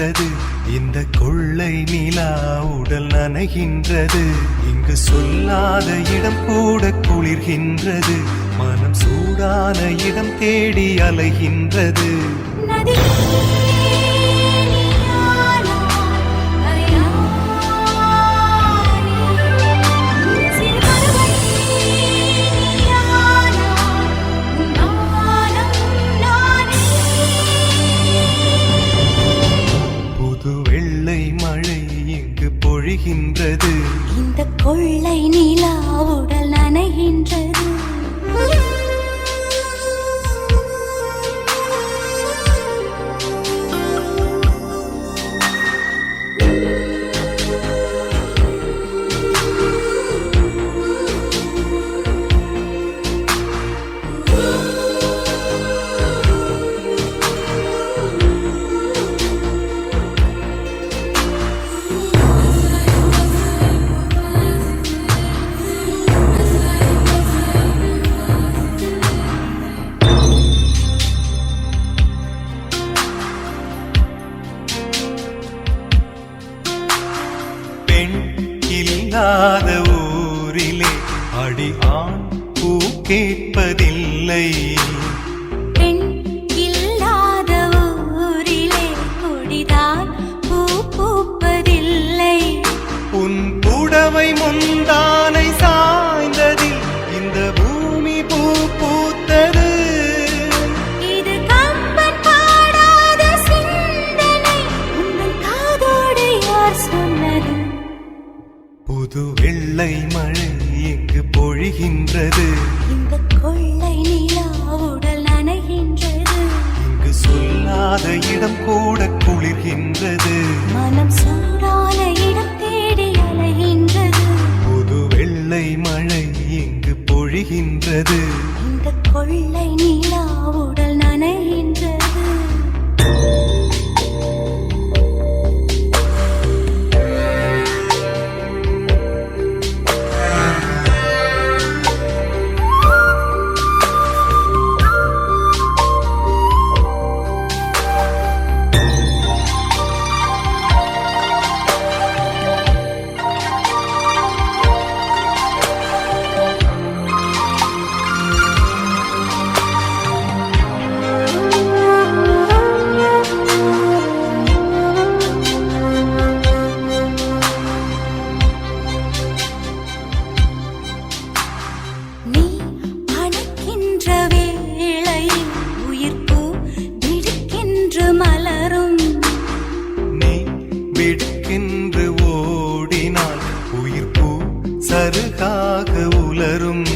பொழிகின்றது. இந்த கொள்ளை நிலா உடல் நனைகின்றது. இங்கு சொல்லாத இடம் கூட குளிர்கின்றது. மனம் சூடான இடம் தேடி அலைகின்றது. பொழிகின்றது. இந்த கொள்ளை நிலா உடல் நனைகின்றது. இல்லாத ஊரிலே அடி ஆண் பூ கேட்பதில்லை. பெண் இல்லாத ஊரிலே கொடிதான் பூ பூப்பதில்லை. உன் புடவை முந்தானை சாய்ந்ததில் இந்த பூமி பூ பூத்தது. இது கம்பன் பாடாத சிந்தனை, உங்கள் காதோடு யார் சொன்னது? புது வெள்ளை மழை இங்கு பொழிகின்றது. இந்த கொள்ளை நிலா உடல் நனைகின்றது. இங்கு சொல்லாத இடம் கூட குளிர்கின்றது. மனம் சூடான இடம் தேடி அலைகின்றது. புது வெள்ளை மழை இங்கு பொழிகின்றது. இந்த கொள்ளை நிலா உடல் நனைகின்றது. வெடிக்கென்று ஓடினால் உயிர் பூ சருகாக உலரும்.